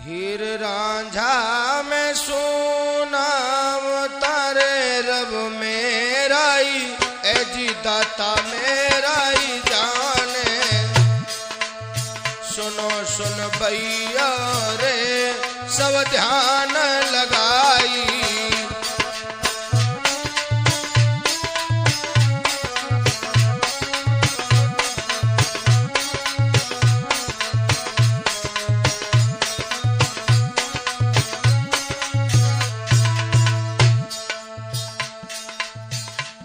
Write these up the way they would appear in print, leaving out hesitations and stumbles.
हीर रांझा में सुनाम तारे रब मेराई एजी दाता मेराई जाने। सुनो सुन भैया रे सब ध्यान लगाई।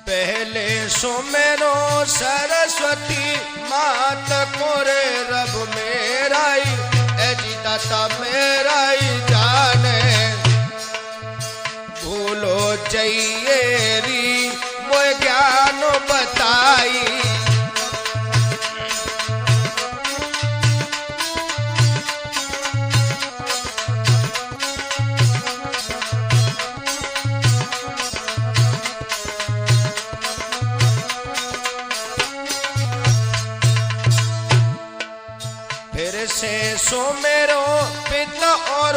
पहले सुमेरो सरस्वती मात कोरे रब मेराई एजी दाता मेराई जाने। भूलो जइए री मोय ज्ञान बताई। फिर से सुमेरो पिता और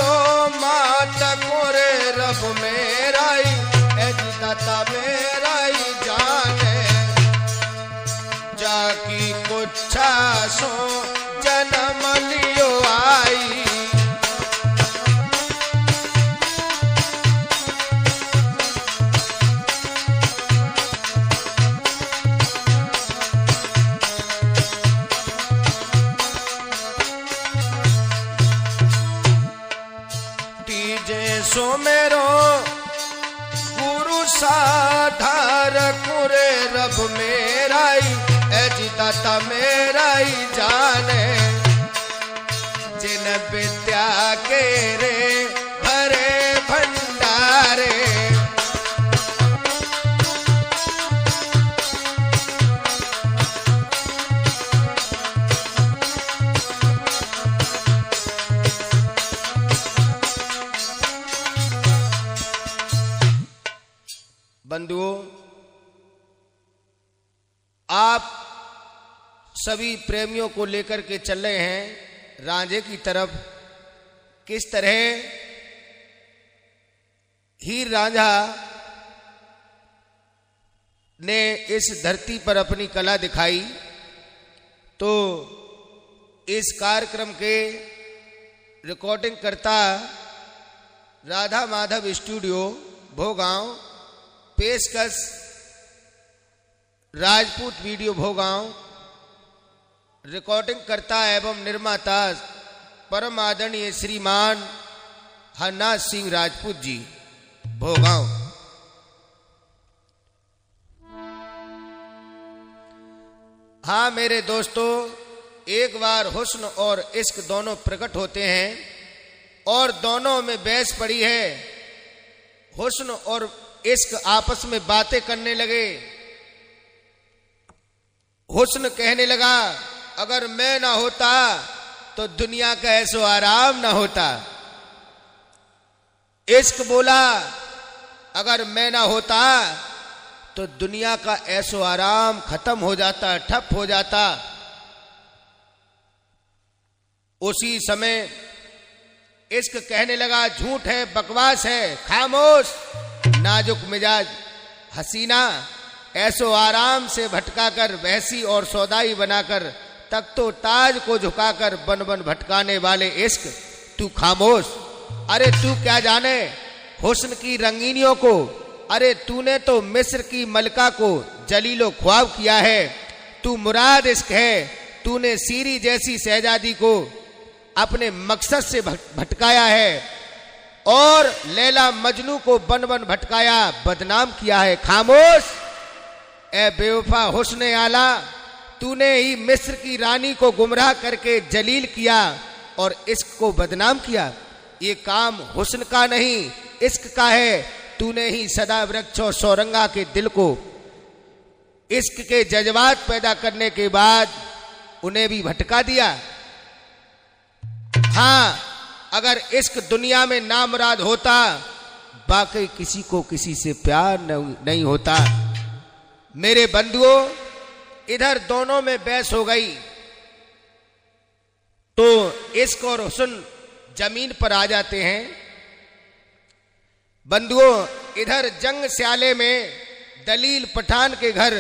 माता कोरे रब मेराई एजी दाता मेराई जाने। जाकी कुछा सो जन्म लियो आई। सुमेरो गुरु साधार कुरे रब मेराई एजी दाता मेराई जाने। जिन विद्या के रे भरे भंडारे। बंधुओं, आप सभी प्रेमियों को लेकर के चल रहे हैं रांझे की तरफ। किस तरह हीर रांझा ने इस धरती पर अपनी कला दिखाई, तो इस कार्यक्रम के रिकॉर्डिंग करता राधा माधव स्टूडियो भोगांव, पेशकश राजपूत वीडियो भोगांव, रिकॉर्डिंग करता एवं निर्माता परम आदरणीय श्रीमान हरनाथ सिंह राजपूत जी भोगांव। हाँ मेरे दोस्तों, एक बार हुस्न और इश्क दोनों प्रकट होते हैं और दोनों में बहस पड़ी है। हुस्न और इश्क आपस में बातें करने लगे। हुस्न कहने लगा अगर मैं ना होता तो दुनिया का ऐसो आराम ना होता। इश्क बोला अगर मैं ना होता तो दुनिया का ऐसो आराम खत्म हो जाता, ठप हो जाता। उसी समय इश्क कहने लगा झूठ है, बकवास है, खामोश। नाजुक मिजाज हसीना ऐसो आराम से भटकाकर बहसी और सौदाई बनाकर तख्तो ताज को झुकाकर बन बन भटकाने वाले इश्क, तू खामोश। अरे तू क्या जाने हुस्न की रंगीनियों को। अरे तूने तो मिस्र की मलका को जलीलो ख्वाब किया है। तू मुराद इश्क है। तूने सीरी जैसी शहजादी को अपने मकसद से भटकाया है और लैला मजनू को बन बन भटकाया, बदनाम किया है। खामोश ए बेवफा हुस्न आला, तूने ही मिस्र की रानी को गुमराह करके जलील किया और इश्क को बदनाम किया। ये काम हुस्न का नहीं इश्क का है। तूने ही सदा वृक्ष और सौरंगा के दिल को इश्क के जज्बात पैदा करने के बाद उन्हें भी भटका दिया। हाँ, अगर इश्क दुनिया में नामुराद होता, बाकी किसी को किसी से प्यार नहीं होता। मेरे बंधुओं, इधर दोनों में बहस हो गई। तो इश्क और हुस्न जमीन पर आ जाते हैं। बंधुओं, इधर जंग स्याले में दलील पठान के घर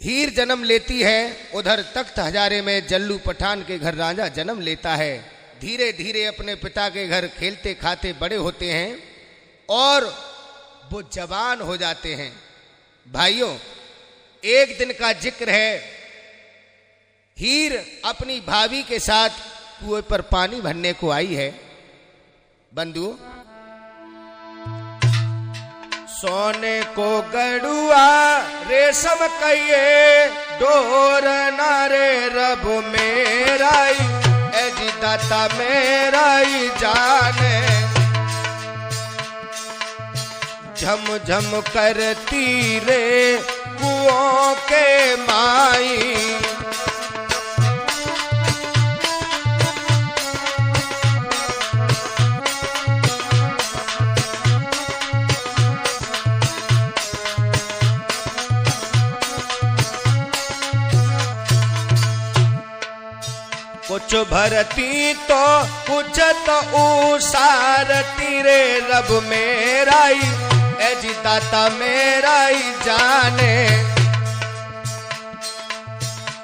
हीर जन्म लेती है, उधर तख्त हजारे में जल्लू पठान के घर राजा जन्म लेता है। धीरे धीरे अपने पिता के घर खेलते खाते बड़े होते हैं और वो जवान हो जाते हैं। भाइयों, एक दिन का जिक्र है, हीर अपनी भाभी के साथ कुएं पर पानी भरने को आई है। बंधु, सोने को गड़ुआ रेशम कहिए डोर नारे रब मेराई एजी दाता मेराई जाने झम झम करती रे कुओं के माई। कुछ भरती तो कुछ तो उसारती रे रब मेराई एजी दाता मेराई जाने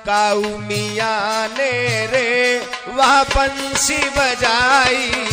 काऊ मियाँ ने रे वह बंसी बजाई।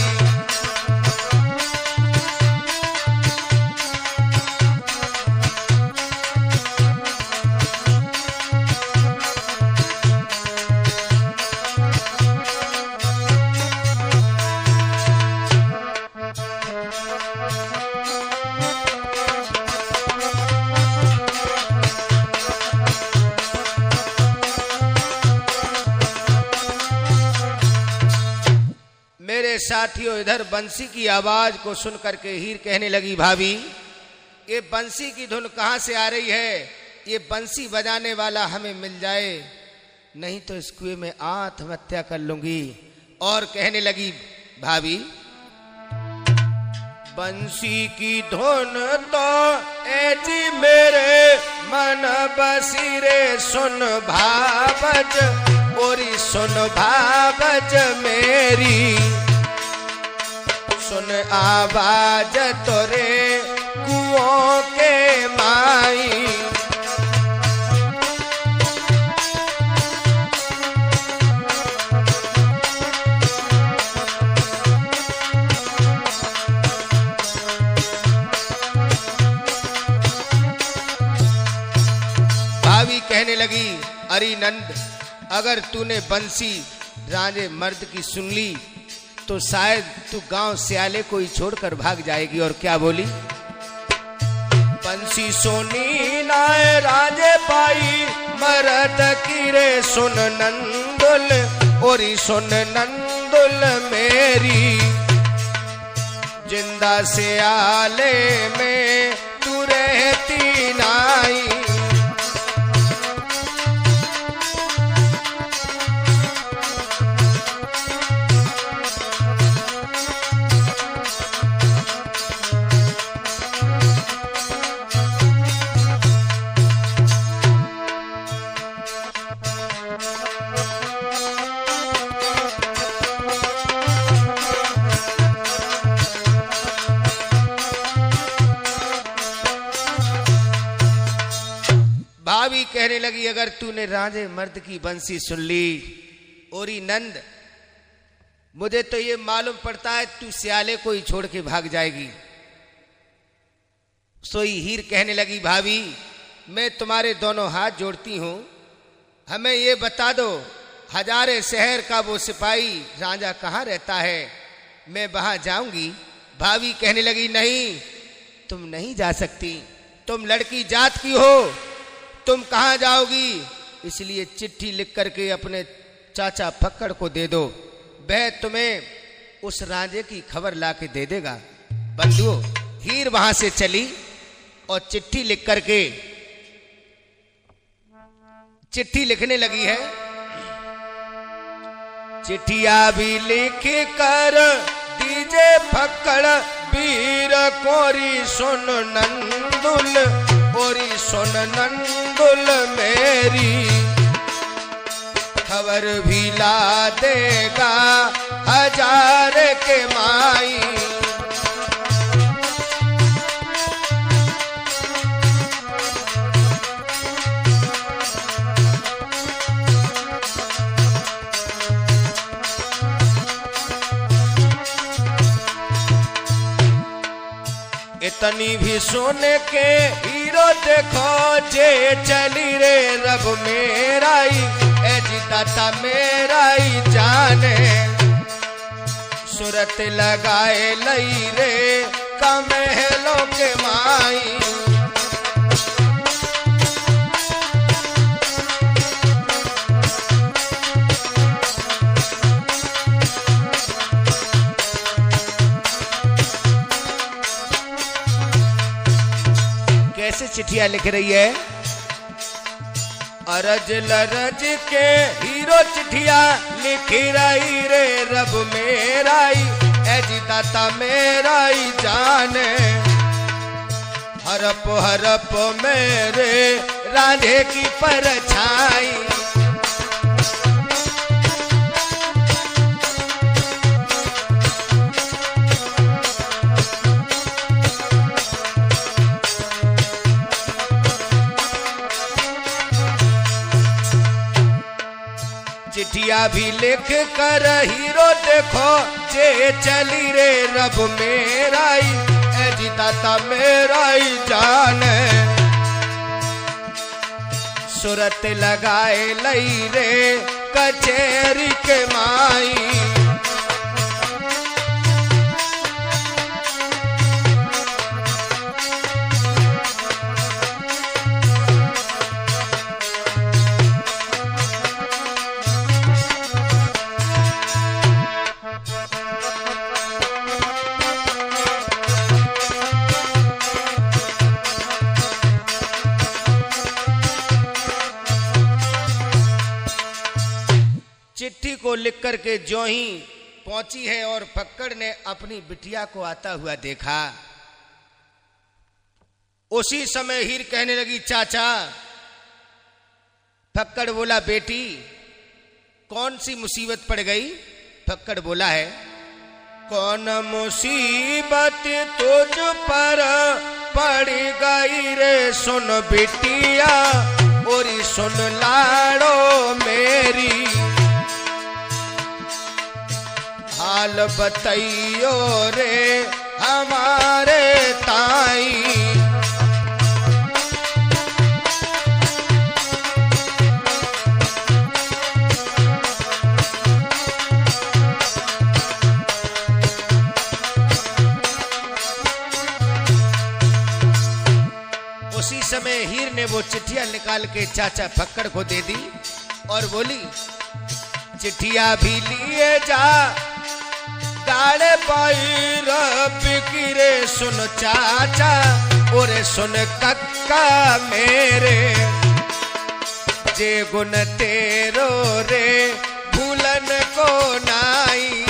साथियों, इधर बंसी की आवाज को सुन करके हीर कहने लगी, भाभी ये बंसी की धुन कहां से आ रही है? ये बंसी बजाने वाला हमें मिल जाए, नहीं तो इस कुएं में आत्महत्या कर लूंगी। और कहने लगी, भाभी बंसी की धुन तो ऐसी मेरे मन बसी रे सुन भावज ओरी सुन भावज मेरी सुन आवाज तोरे कुओं के माई। भाभी कहने लगी, अरे नंद, अगर तूने बंसी राजे मर्द की सुन ली तो शायद तू गांव स्याले को ही छोड़कर भाग जाएगी। और क्या बोली? बंसी सोनी नाय राजे पाई मरद की रे सुन नंदुल ओरी सुन नंदुल मेरी जिंदा स्याले में तू रहती नाई। भाभी कहने लगी, अगर तूने राजे मर्द की बंसी सुन ली ओरी नंद, मुझे तो ये मालूम पड़ता है तू स्याले को ही छोड़ के भाग जाएगी। सोई हीर कहने लगी, भाभी मैं तुम्हारे दोनों हाथ जोड़ती हूं, हमें ये बता दो हजारे शहर का वो सिपाही राजा कहाँ रहता है, मैं वहां जाऊंगी। भाभी कहने लगी, नहीं तुम नहीं जा सकती, तुम लड़की जात की हो, तुम कहाँ जाओगी? इसलिए चिट्ठी लिख करके अपने चाचा फक्कड़ को दे दो, वह तुम्हें उस राजे की खबर ला के दे देगा। बंधुओं, हीर वहां से चली और चिट्ठी लिख करके चिट्ठी लिखने लगी है। चिट्ठिया भी लिख कर दीजे फक्कड़ वीर कोरी सुन नंदुल ओरी सुन नंदुल मेरी खबर भी ला देगा हजार के माई। इतनी भी सुन के हीरो देखो जे चली रे रब मेराई ए जी दाता मेराई जाने। सूरत लगाए लई रे कमहलों के माई। कैसे चिट्ठियां लिख रही है? अरज लरज के हीरो चिट्ठियां लिख रही रे रब मेराई ए जी दाता मेराई जाने। हरप हरप मेरे राधे की परछाई। चिट्ठिया भी लिख कर हीरो देखो जे चली रे रब मेराई ए जी दाता मेराई जाने। सूरत लगाए लई रे कचेरी के माई। चिट्ठी को लिख करके जो ही पहुंची है और फक्कड़ ने अपनी बिटिया को आता हुआ देखा, उसी समय हीर कहने लगी चाचा। फक्कड़ बोला बेटी कौन सी मुसीबत पड़ गई? फक्कड़ बोला है कौन मुसीबत तुझ पर पड़ गई रे सुन बिटिया और सुन लाड़ो मेरी। हाल बताइयो रे हमारे ताई। उसी समय हीर ने वो चिट्ठियां निकाल के चाचा फक्कड़ को दे दी और बोली चिट्ठिया भी लिए जा गाड़े पाई रब की रे सुन चाचा और सुन कक्का मेरे। जे गुण तेरो रे भूलन को नाई।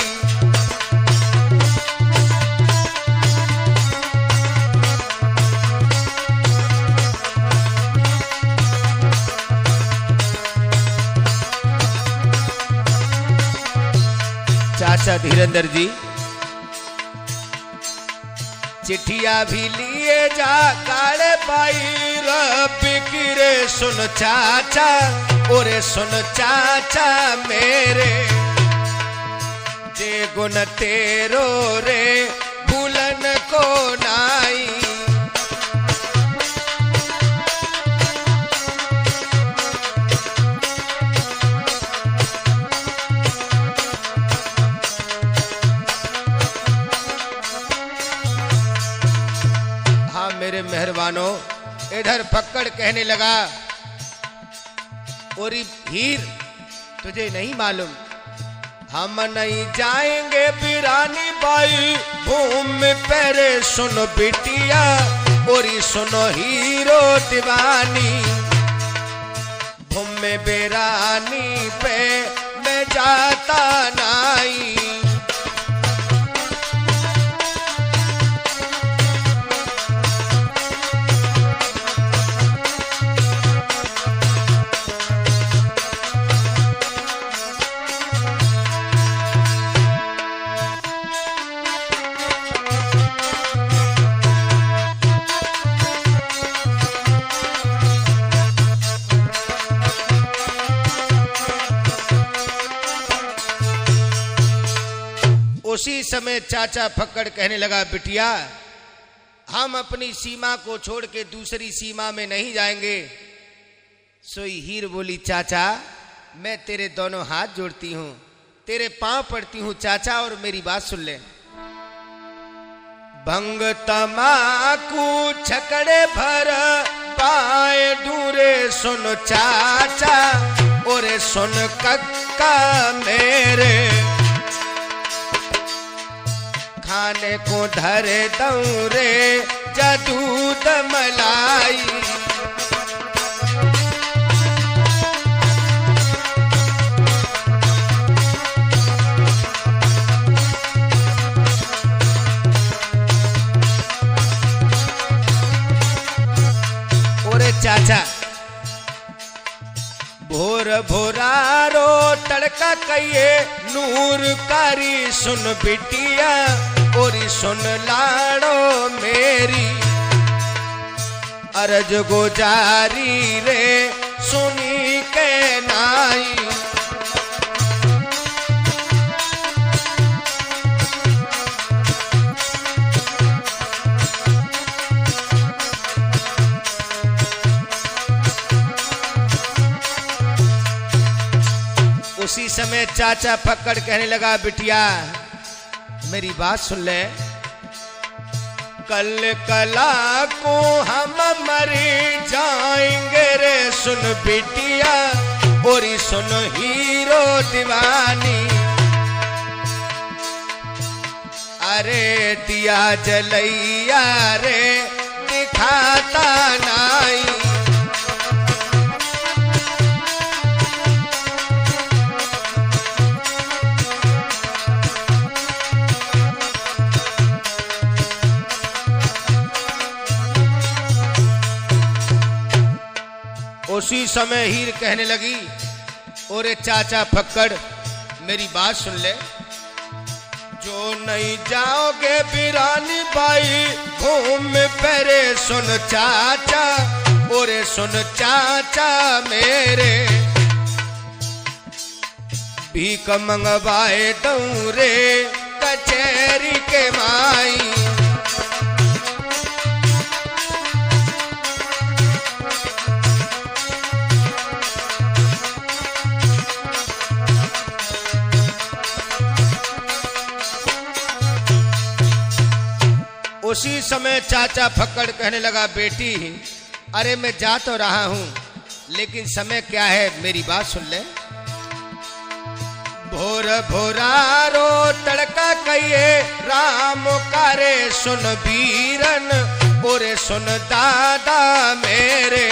चाचा धीरेंद्र जी चिट्ठिया भी लिए जा काले पाई रब की रे सुन चाचा और सुन चाचा मेरे। जे गुण तेरो रे भूलन को नाई। मेरे मेहरबानों इधर फक्कड़ कहने लगा और हीर तुझे नहीं मालूम हम नहीं जाएंगे बिरानी बाई भूमि पेरे सुन बिटिया और सुनो हीरो दीवानी। भूमि बिरानी पे मैं जाता नहीं। उसी समय चाचा फक्कड़ कहने लगा, बिटिया हम अपनी सीमा को छोड़ के दूसरी सीमा में नहीं जाएंगे। सोई हीर बोली, चाचा मैं तेरे दोनों हाथ जोड़ती हूं, तेरे पांव पड़ती हूं चाचा, और मेरी बात सुन ले। भंग तमाकू छकड़े भर पाए दूरे सुन चाचा, और सुन कक्का मेरे, खाने को धरे दौरे जदूद मलाई। ओरे चाचा भोर भोरारो तड़का कहिए नूर कारी सुन बिटिया, और सुन लाड़ो मेरी, अरज गुजारी रे सुनी के नाई। उसी समय चाचा फक्कड़ कहने लगा, बिटिया मेरी बात सुन ले। कल कला को हम मर जाएंगे रे सुन बिटिया, और सुन हीरो दीवानी। अरे दिया जलैया रे दिखाता नाई। उसी समय हीर कहने लगी, ओरे चाचा फक्कड़ मेरी बात सुन ले। जो नहीं जाओगे बिरानी बाई घूम पेरे सुन चाचा, ओरे सुन चाचा मेरे, भीख मंगवाए दौरे कचहरी के माई। उसी समय चाचा फक्कड़ कहने लगा, बेटी अरे मैं जा तो रहा हूं, लेकिन समय क्या है मेरी बात सुन ले। भोर भोरारो तड़का कहिए राम कारे सुन बीरन, और सुन दादा मेरे,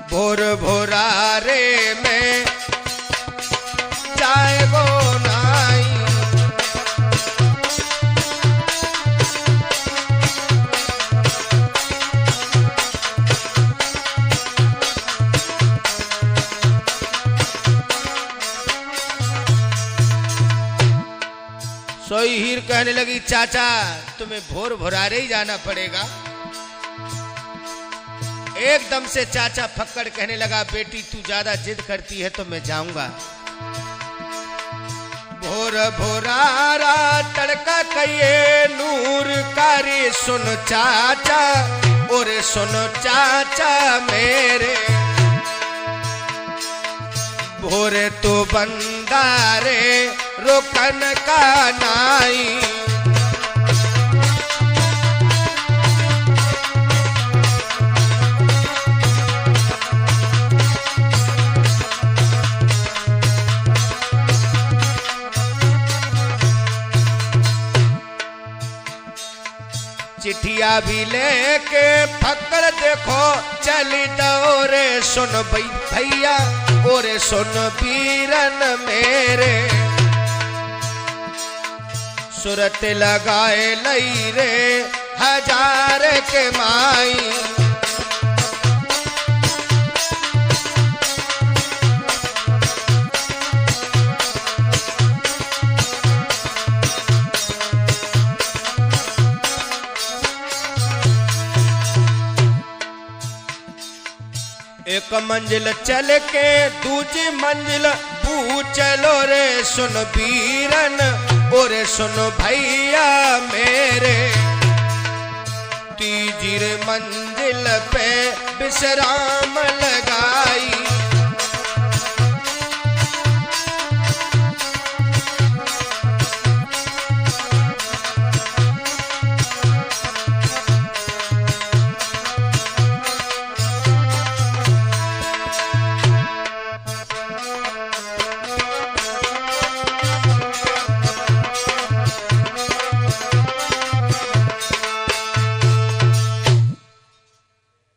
भोर भोरारे में जाएगो नाई। सोई हीर कहने लगी, चाचा तुम्हें भोर भोरारे ही जाना पड़ेगा। एकदम से चाचा फक्कड़ कहने लगा, बेटी तू ज्यादा जिद करती है तो मैं जाऊंगा। भोर भोरारा तड़का कहिए नूर कारी सुन चाचा, और सुन चाचा मेरे, भोरे तो बंदारे रोकन का नाई। चिट्ठिया भी लेके फक्कड़ देखो चली दौरे सुन भैया, और सुन बीरन मेरे, सुरत लगाए लई रे हजार के माई। एक मंजिल चल के दूजी मंजिल पूछलो रे सुन बीरन और सुन भैया मेरे, तीजी रे मंजिल पे विश्राम लगाई।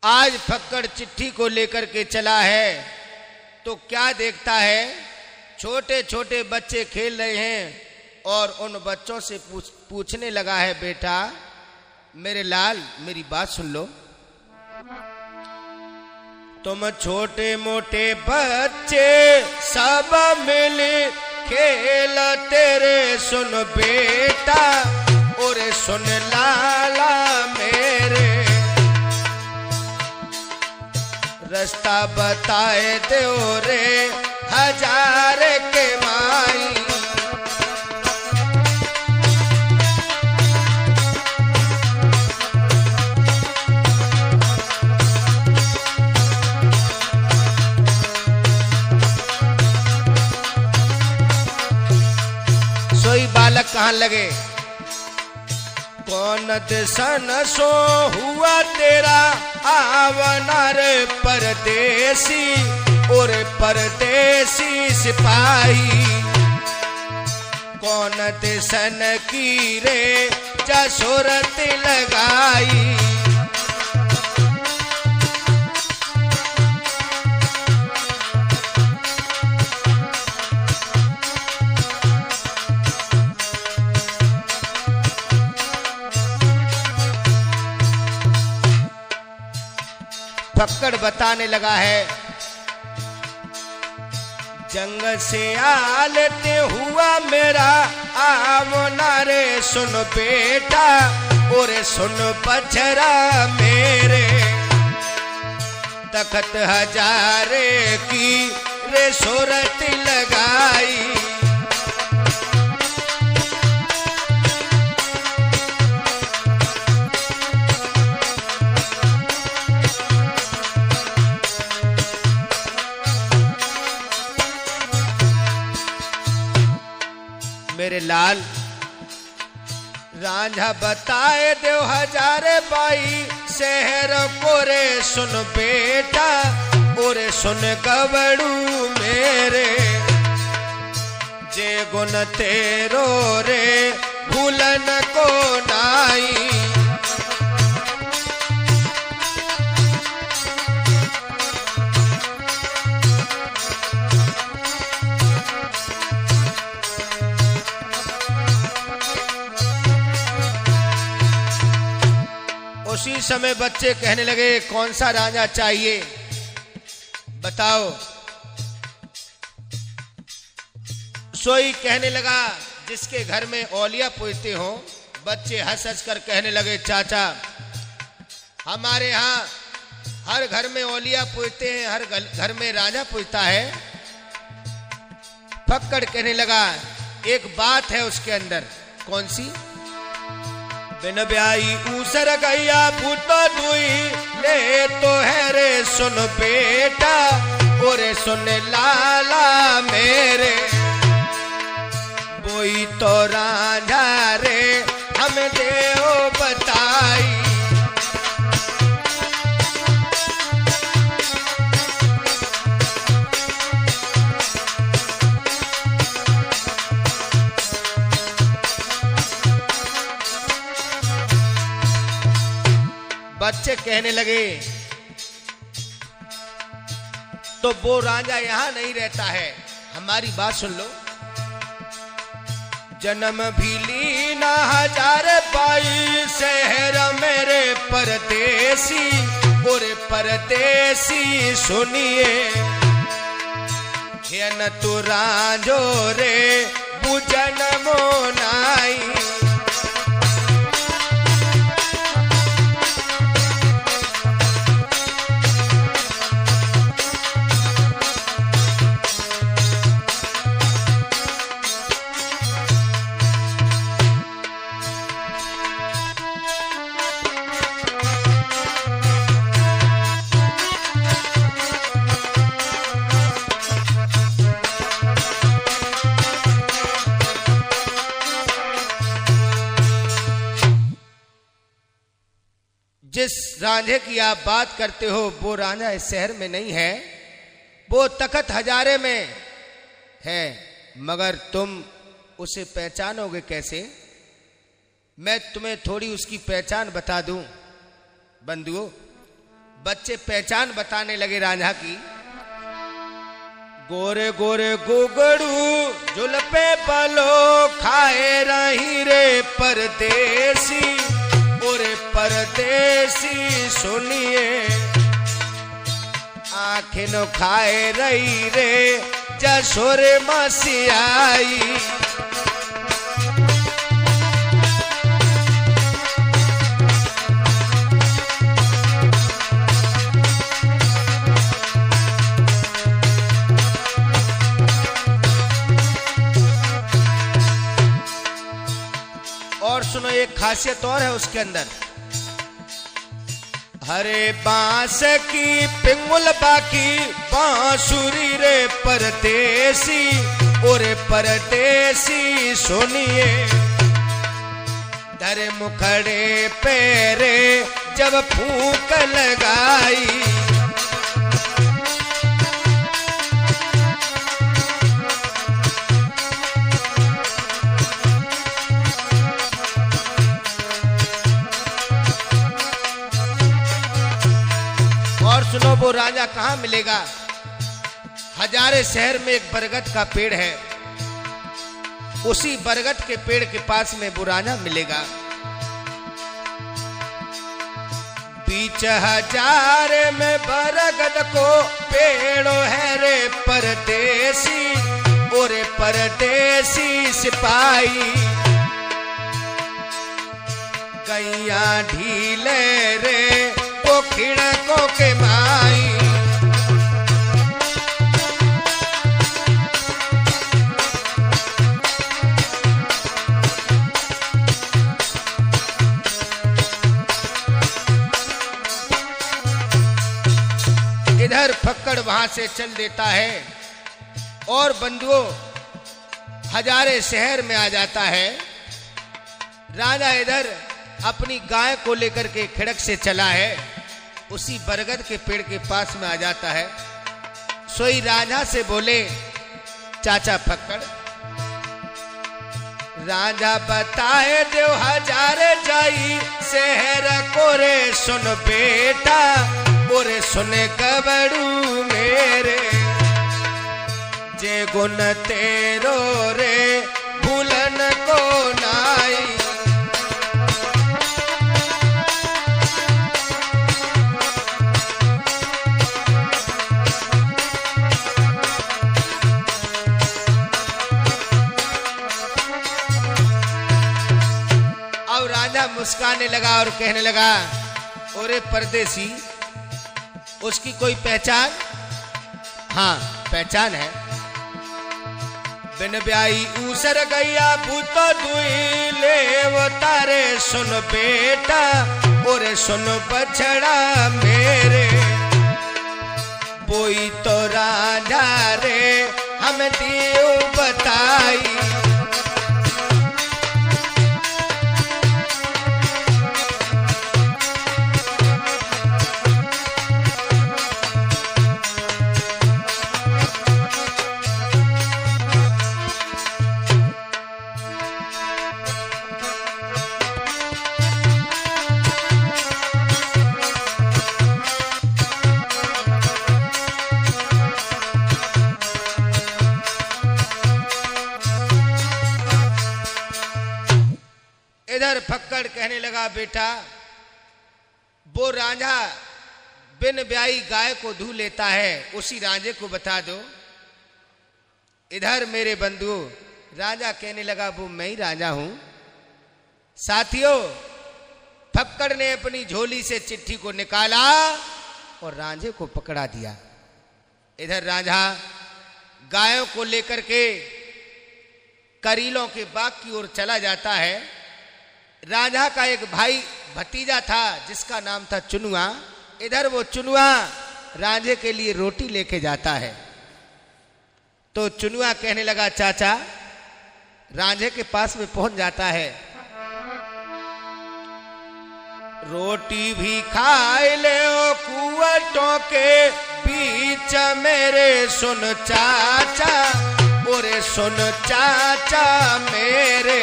आज फक्कड़ चिट्ठी को लेकर के चला है तो क्या देखता है, छोटे छोटे बच्चे खेल रहे हैं और उन बच्चों से पूछने लगा है, बेटा मेरे लाल मेरी बात सुन लो, तुम छोटे मोटे बच्चे सब मिले खेलते रे सुन बेटा और सुन लाला मेरे, रास्ता बताए दो रे हजार के माई। सोई बालक कहाँ लगे, कौन सन सो हुआ तेरा आवनार परदेसी और परदेसी सिपाही, कौन सन की रे जसोरत लगाई। फक्कड़ बताने लगा है, जंग से आलते हुआ मेरा आवना रे सुन बेटा और सुन पछरा मेरे, तखत हजारे की रे सोरत लगाई। मेरे लाल रांझा बताए दो हजारे बाई शहर को रे सुन बेटा और सुन गबड़ू मेरे, जे गुण तेरो रे भूलन को नाई। उसी समय बच्चे कहने लगे, कौन सा राजा चाहिए बताओ। सोई कहने लगा, जिसके घर में औलिया पूजते हो। बच्चे हंस हंस कर कहने लगे, चाचा हमारे यहाँ हर घर में औलिया पूजते हैं, हर घर में राजा पूजता है। फक्कड़ कहने लगा, एक बात है उसके अंदर। कौन सी? बिन ब्याई ऊसर गैया पूतो दुई ले तो है रे सुन बेटा और सुन लाला मेरे, बोई तो रांझा रे हम देव बताई। बच्चे कहने लगे, तो वो राजा यहां नहीं रहता है, हमारी बात सुन लो। जन्म भी लीना हजार पाई शहर मेरे परदेसी और परदेसी सुनिए, न तू रांझो रे बुझन मोनाई। जिस रांझे की आप बात करते हो वो रांझा इस शहर में नहीं है, वो तखत हजारे में है, मगर तुम उसे पहचानोगे कैसे? मैं तुम्हें थोड़ी उसकी पहचान बता दूं। बंधुओं, बच्चे पहचान बताने लगे रांझा की। गोरे गोरे गुगड़ू जुल्फे पलो खाए रही रे परदेसी, ओरे परदेसी सुनिए, आंखें नो खाए रही रे जसोरे मसियाई। और सुनो, एक खासियत और है उसके अंदर। हरे बांस की पिंगुल बाकी बांसुरी रे परदेसी, ओरे परदेसी सुनिए, धरे मुखड़े पेरे जब फूंक लगाई। और सुनो, वो राजा कहां मिलेगा? हजारे शहर में एक बरगद का पेड़ है, उसी बरगद के पेड़ के पास में वो राजा मिलेगा। बीच हजारे में बरगद को पेड़ो है रे परदेसी, ओरे परदेसी सिपाही, गैया ढीले रे खिड़कों के माई। इधर फक्कड़ वहां से चल देता है और बंधुओं हजारे शहर में आ जाता है। राजा इधर अपनी गाय को लेकर के खिड़क से चला है, उसी बरगद के पेड़ के पास में आ जाता है। सोई राजा से बोले, चाचा फक्कड़, राजा बताए देव हजारे जाई शहर को रे सुन बेटा, ओरे सुने कबड़ू मेरे, जे गुण तेरो रे भूलन को नाई। मुस्काने लगा और कहने लगा, ओरे परदेसी, उसकी कोई पहचान? हाँ, पहचान है। बिन ब्याई ऊसर गैया भूतो दुई लेव तारे सुन बेटा, ओरे सुन बछड़ा मेरे, बोई तो राजा रे हम दियो बताई। इधर फक्कड़ कहने लगा, बेटा वो रांझा बिन ब्याई गाय को धू लेता है, उसी रांझे को बता दो। इधर मेरे बंधु राजा कहने लगा, वो मैं ही राजा हूं। साथियों, फक्कड़ ने अपनी झोली से चिट्ठी को निकाला और रांझे को पकड़ा दिया। इधर रांझा गायों को लेकर के करीलों के बाग की ओर चला जाता है। राजा का एक भाई भतीजा था जिसका नाम था चुनुआ। इधर वो चुनुआ रांझे के लिए रोटी लेके जाता है। तो चुनुआ कहने लगा, चाचा, रांझे के पास में पहुंच जाता है। रोटी भी खाए ले ओ कुआटों के बीच मेरे सुन चाचा, ओरे सुन चाचा मेरे।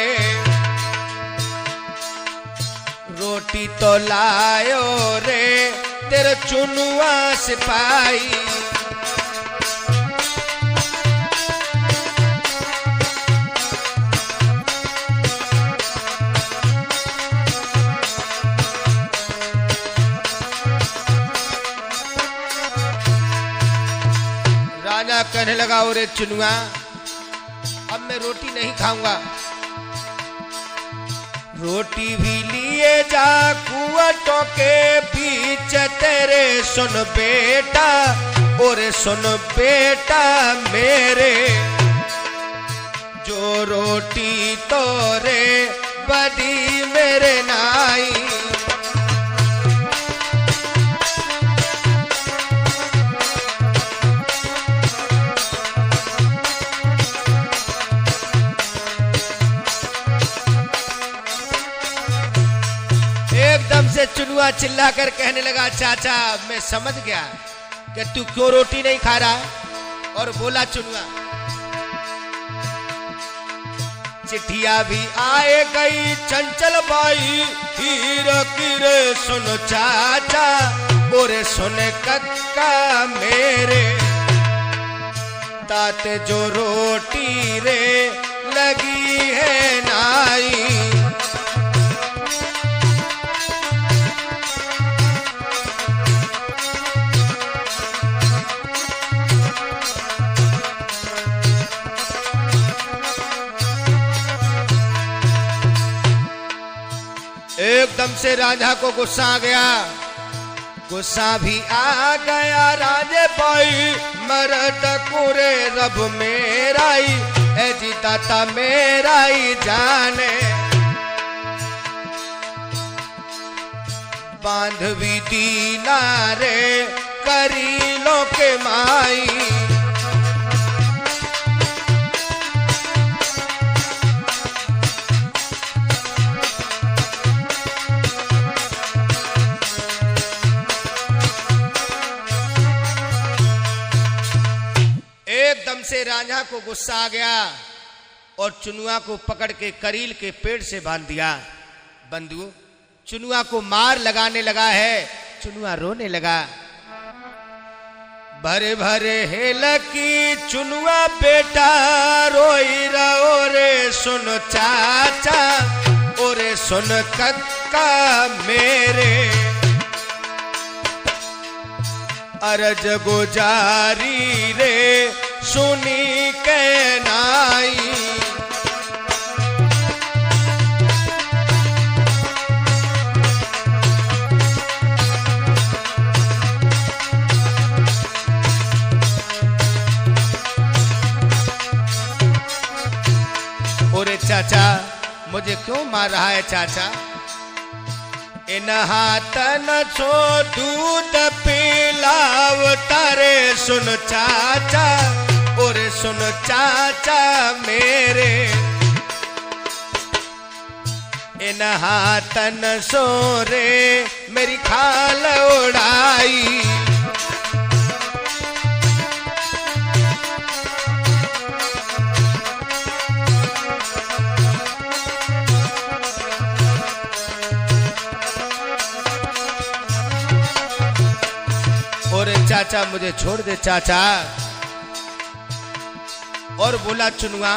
रोटी तो लायो रे तेरे चुनुआ सिपाही, राजा कहने लगा ओरे चुनुआ अब मैं रोटी नहीं खाऊंगा, रोटी भी लिए जा कुआटों के बीच तेरे सुन बेटा, और सुन बेटा मेरे। जो रोटी तो रे बड़ी मेरे नाई, एकदम से चुनुआ चिल्लाकर कहने लगा चाचा मैं समझ गया कि तू क्यों रोटी नहीं खा रहा है। और बोला चुनुआ चिट्ठिया भी आए गई चंचल बाई हीर कीरे सुन चाचा, और सुन कक्का मेरे। ताते जो रोटी रे लगी है नाई, एकदम से राजा को गुस्सा आ गया, गुस्सा भी आ गया राजे भाई मरद कुरे रब मेराई, ए जी दाता मेराई जाने। बांध भी दीना रे करी लो के माई, एकदम से राजा को गुस्सा आ गया और चुनुआ को पकड़ के करील के पेड़ से बांध दिया। बंधु चुनुआ को मार लगाने लगा है, चुनुआ रोने लगा। भरे भरे हेल की चुनुआ बेटा रोई रहो रे सुन चाचा, ओरे सुन कक्का मेरे। अरज गुजारी रे सुनी के नाई, ओरे चाचा मुझे क्यों मार रहा है चाचा, इन हाथन छो दूध पिलाव तारे सुन चाचा, और सुन चाचा मेरे। इन हाथन सो रे मेरी खाल उड़ाई, और चाचा मुझे छोड़ दे चाचा। और बोला चुनुआ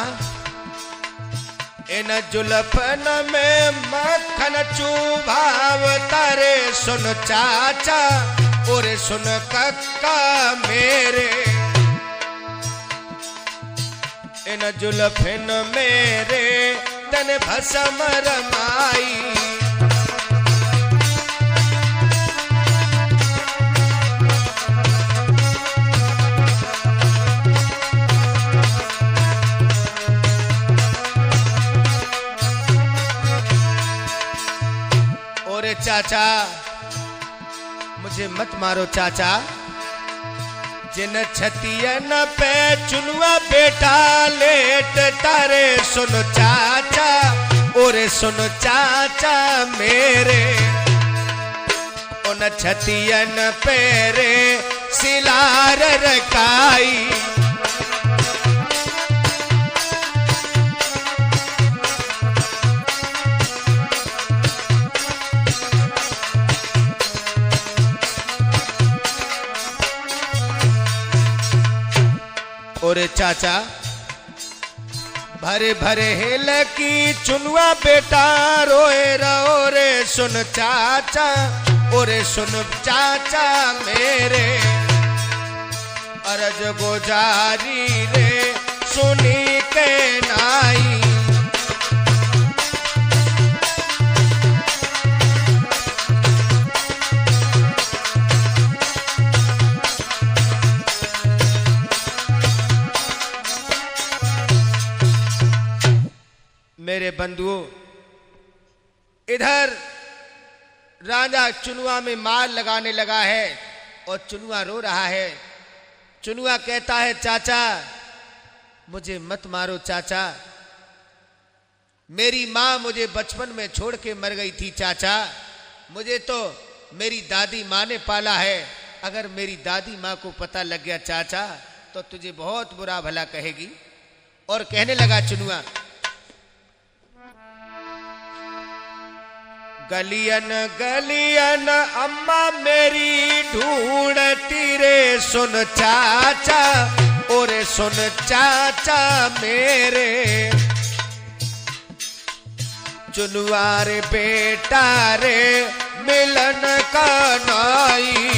इन जुल्फन में मक्खन चुभाव तारे सुन चाचा, और सुन कक्का मेरे। इन जुल्फन मेरे तन भस्म रमाई, चाचा मुझे मत मारो चाचा, जिन छतियन पे चुनुआ बेटा लेट तारे सुन चाचा, और सुन चाचा मेरे। सुन छतियन पेरे सिलार रकाई। और चाचा भरे भरे हेल की चुनुआ बेटा रोए रो रे सुन चाचा, ओरे सुन चाचा मेरे अरज गुजारी रे सुनी के नाई। मेरे बंधुओं, इधर राजा चुनुआ में मार लगाने लगा है और चुनुआ रो रहा है। चुनुआ कहता है चाचा मुझे मत मारो चाचा, मेरी माँ मुझे बचपन में छोड़ के मर गई थी चाचा, मुझे तो मेरी दादी माँ ने पाला है, अगर मेरी दादी माँ को पता लग गया चाचा तो तुझे बहुत बुरा भला कहेगी। और कहने लगा चुनुआ गलियन गलियन अम्मा मेरी ढूंढती रे सुन चाचा, ओरे सुन चाचा मेरे चुनुआ रे बेटा रे मिलन का नाई।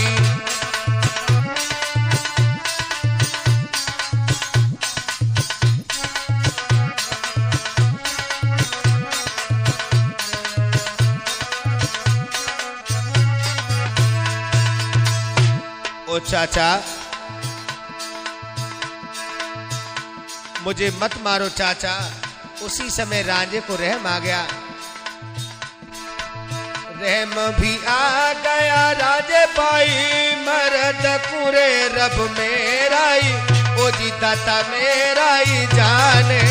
ओ चाचा मुझे मत मारो चाचा। उसी समय रांझे को रहम आ गया, रहम भी आ गया राजे भाई मरद कुरे रब मेराई, ओ जी दाता मेराई जाने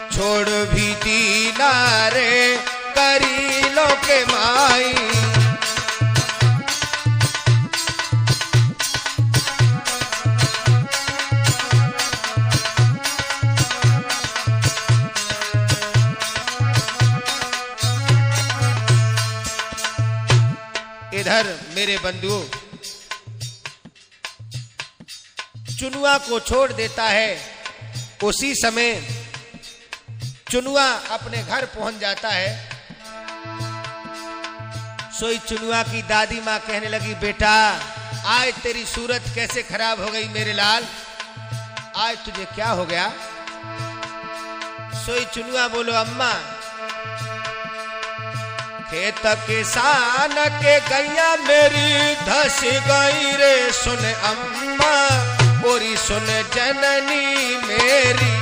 छोड़ भी दीना रे करी लो के माई। इधर मेरे बंधुओं चुनुआ को छोड़ देता है। उसी समय चुनुआ अपने घर पहुंच जाता है। सोई चुनुआ की दादी माँ कहने लगी बेटा आज तेरी सूरत कैसे खराब हो गई मेरे लाल, आज तुझे क्या हो गया। सोई चुनुआ बोलो अम्मा खेत किसान के गैया मेरी धस गई रे सुन अम्मा, ओरी सुन जननी मेरी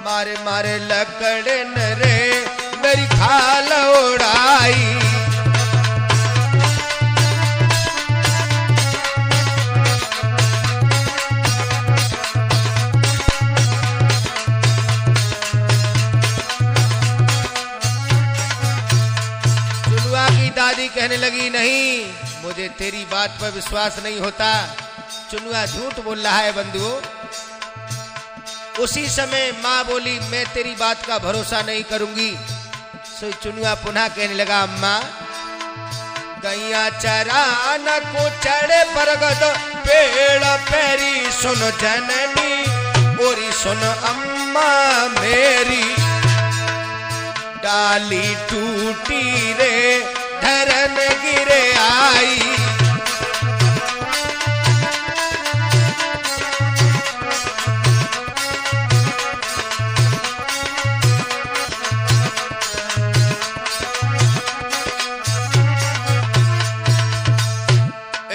मारे मारे लकड़न रे मेरी खाल उड़ाई। दादी कहने लगी नहीं मुझे तेरी बात पर विश्वास नहीं होता, चुनुआ झूठ बोल रहा है बंधुओं। उसी समय माँ बोली मैं तेरी बात का भरोसा नहीं करूंगी। सो चुनुआ पुनः कहने लगा अम्मा गैया चरान को चढ़े बरगद पेड़ पेरी सुन जननी, ओरी सुन अम्मा मेरी डाली टूटी रे धरन गिरे आई।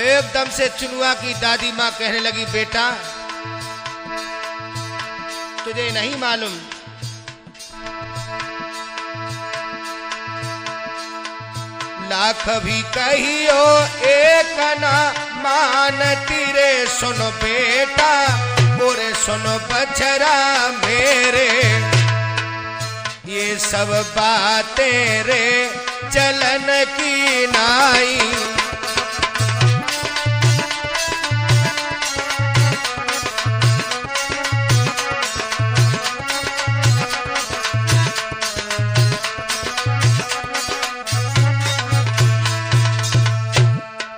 एकदम से चुनुआ की दादी माँ कहने लगी बेटा तुझे नहीं मालूम लाख भी कहियो एक ना मानती रे सुनो बेटा, ओरे सुनो बछरा मेरे ये सब बातें रे चलन की नाई।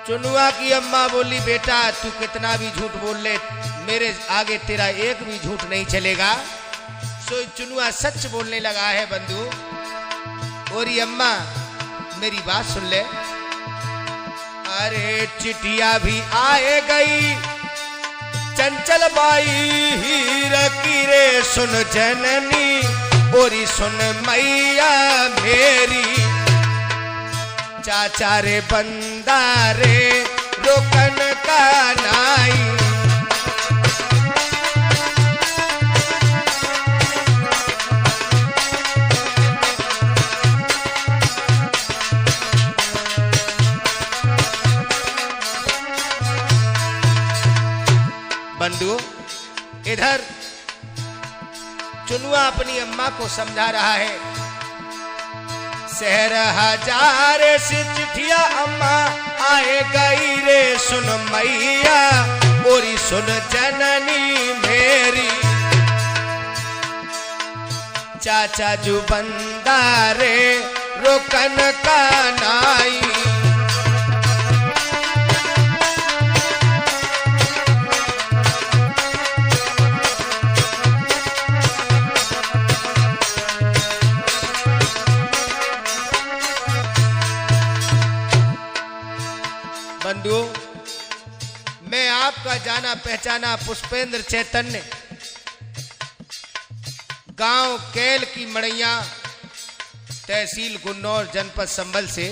चुनुआ की अम्मा बोली, बेटा तू कितना भी झूठ बोल ले, मेरे आगे तेरा एक भी झूठ नहीं चलेगा। सो चुनुआ सच बोलने लगा है बंधु। और ये अम्मा मेरी बात सुन ले। अरे चिटिया भी आए गई चंचल बाई हीर की रे, सुन जननी और सुन मैया मेरी। चाचा रे बंदा रे रोकन का नाई। बंधु इधर चुनुआ अपनी अम्मा को समझा रहा है। शहर हजार से चिट्ठिया अम्मा आए गई रे, सुन मैया और सुन जननी मेरी। चाचा जो बंदा रे रोकन का नाई। बंधु मैं आपका जाना पहचाना पुष्पेंद्र चैतन्य, गांव केल की मड़ैया, तहसील गुन्नौर, जनपद संभल से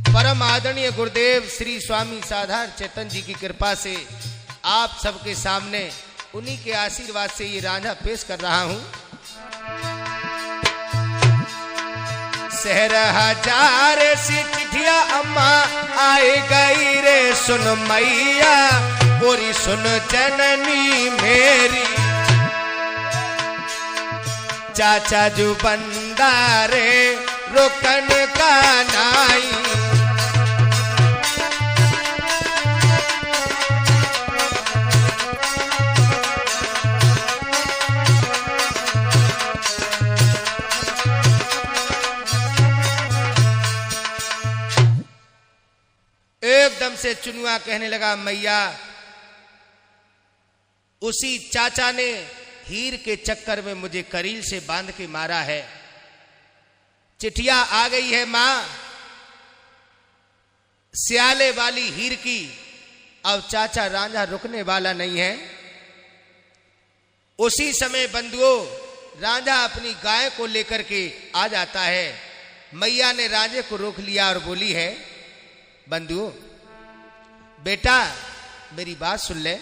परम आदरणीय गुरुदेव श्री स्वामी साधार चेतन जी की कृपा से आप सबके सामने उन्हीं के आशीर्वाद से ये रांझा पेश कर रहा हूं। शहर हजार सी चिट्ठिया अम्मा आए गई रे, सुन मैया और सुन जननी मेरी। चाचा जो बंदा रे रोकन का नाई। एकदम से चुनुआ कहने लगा, मैया उसी चाचा ने हीर के चक्कर में मुझे करील से बांध के मारा है। चिट्ठिया आ गई है मां सियाले वाली हीर की, अब चाचा रांझा रुकने वाला नहीं है। उसी समय बंधुओं रांझा अपनी गाय को लेकर के आ जाता है। मैया ने रांझे को रोक लिया और बोली है, बंधु बेटा मेरी बात सुन ले,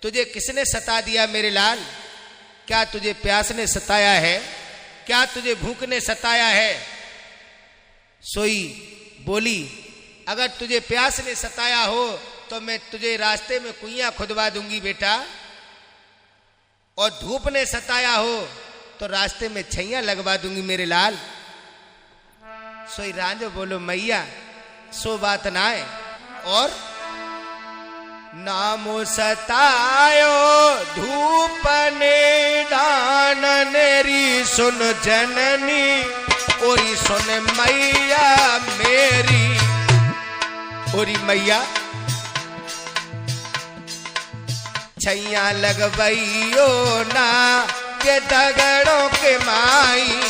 तुझे किसने सता दिया मेरे लाल? क्या तुझे प्यास ने सताया है? क्या तुझे भूख ने सताया है? सोई बोली, अगर तुझे प्यास ने सताया हो तो मैं तुझे रास्ते में कुइयां खुदवा दूंगी बेटा, और धूप ने सताया हो तो रास्ते में छैया लगवा दूंगी मेरे लाल। सोई रांझो बोलो, मैया सो बात ना है, और नामो सतायो धूप ने दान नेरी, सुन जननी ओरी सुन मैया मेरी। ओरी मैया छैया लगवैयो ना के दगड़ों के माई।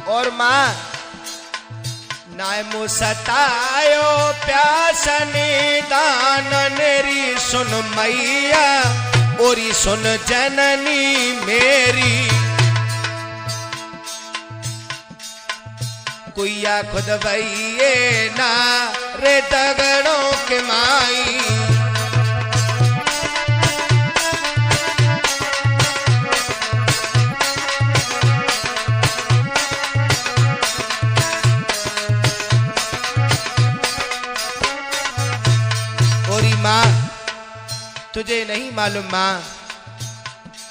और मां नामो सतायो प्यासने दान नेरी, सुन मैया ओरी सुन जननी मेरी। कुइया खुद भैये ना रे दगड़ों के माई। मालूम माँ,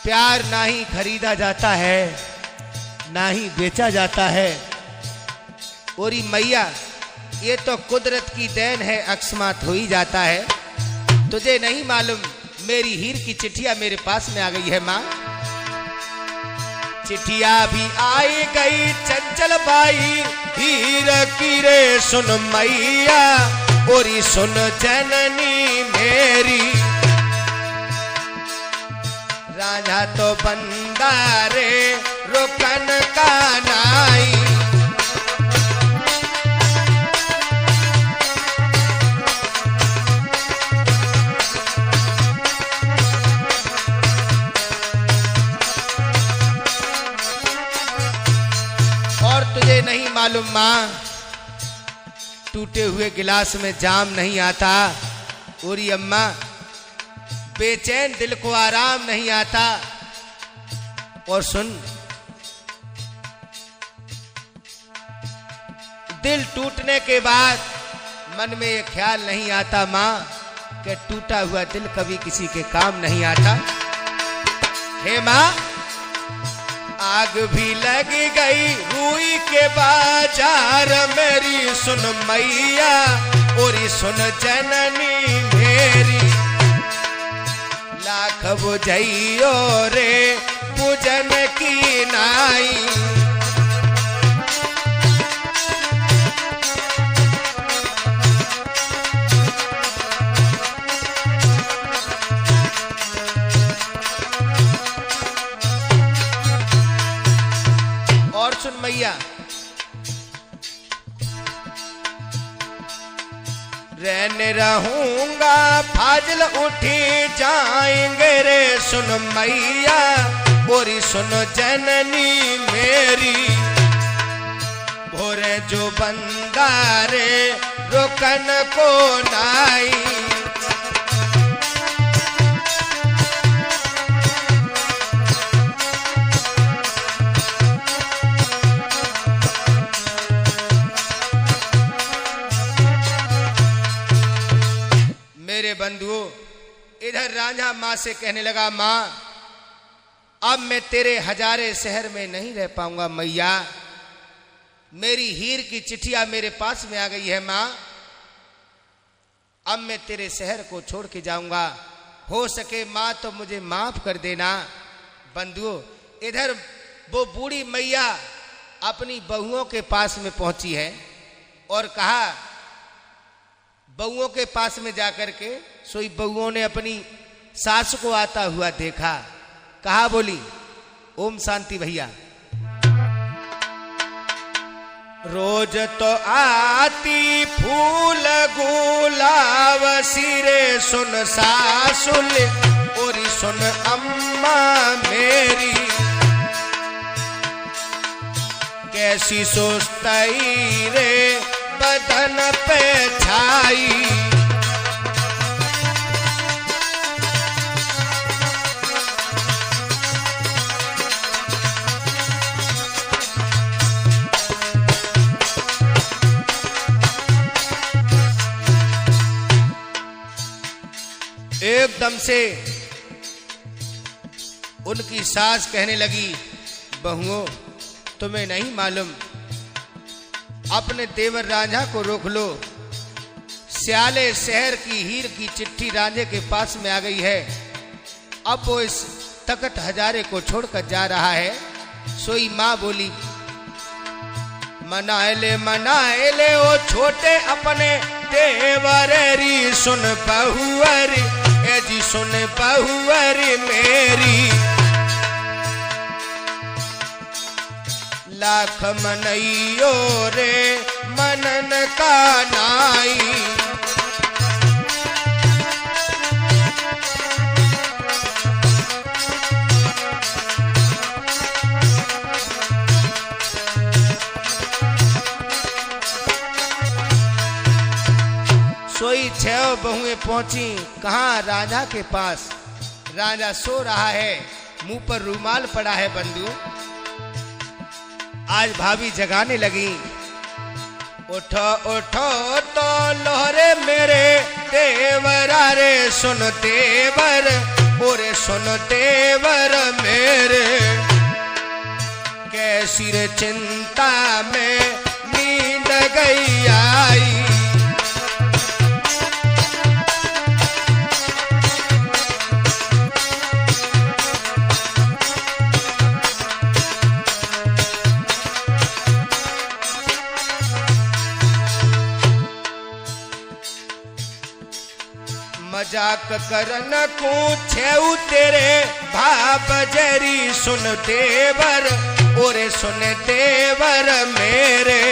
प्यार ना ही खरीदा जाता है ना ही बेचा जाता है। और मैया ये तो कुदरत की देन है, अकस्मात हो ही जाता है। तुझे नहीं मालूम मेरी हीर की चिट्ठिया मेरे पास में आ गई है माँ। चिट्ठिया भी आई गई चंचल बाई हीर की रे सुन मैया, और सुन जननी मेरी। राजा तो बंदा रे रोकन का नाई, और तुझे नहीं मालूम माँ, टूटे हुए गिलास में जाम नहीं आता। और अम्मा बेचैन दिल को आराम नहीं आता। और सुन, दिल टूटने के बाद मन में ये ख्याल नहीं आता माँ कि टूटा हुआ दिल कभी किसी के काम नहीं आता। हे माँ, आग भी लग गई रूई के बाजार मेरी सुन मैया, और सुन जननी मेरी। लाख बुझइयो रे पूजन की नाई, और सुन मैया, रहने रहूंगा फाजल उठी जाएंगे रे सुन मैया, और सुन जननी मेरी। भोरे जो बंदा रे रोकन को नाई, मेरे बंधुओं, इधर रांझा माँ से कहने लगा, माँ अब मैं तेरे हजारे शहर में नहीं रह पाऊंगा मैया। मेरी हीर की चिट्ठिया मेरे पास में आ गई है माँ। अब मैं तेरे शहर को छोड़ के जाऊंगा। हो सके माँ तो मुझे माफ कर देना। बंधुओं, इधर वो बूढ़ी मैया अपनी बहुओं के पास में पहुंची है और कहा, बहुओं के पास में जाकर के सोई बहुओं ने अपनी सास को आता हुआ देखा। कहा, बोली, ओम शांति भैया। रोज तो आती फूल गुलाब सिरे सुन सासुल, और सुन अम्मा मेरी। कैसी सोचती रे बदन पे छाई, एकदम से उनकी सास कहने लगी, बहुओं तुम्हें नहीं मालूम, अपने देवर रांझा को रोक लो। स्याले शहर की हीर की चिट्ठी रांझे के पास में आ गई है। अब वो इस तकत हजारे को छोड़कर जा रहा है। सोई माँ बोली, मनाए ले ओ छोटे अपने देवरेरी सुन बहुअर, ए जी सुन बहुअर मेरी। लाख मनइयो रे मनन का नाई, सोई छह बहुएं पहुंची कहाँ? राजा के पास। राजा सो रहा है, मुंह पर रुमाल पड़ा है। बंधु, आज भाभी जगाने लगी, उठो उठो तो लोहरे मेरे देवरा रे सुन देवर, ओरे सुन देवर मेरे, कैसी रे चिंता में नींद गई आई। मजाक करन को छेऊ तेरे भाप जरी सुन देवर, ओरे सुन देवर मेरे,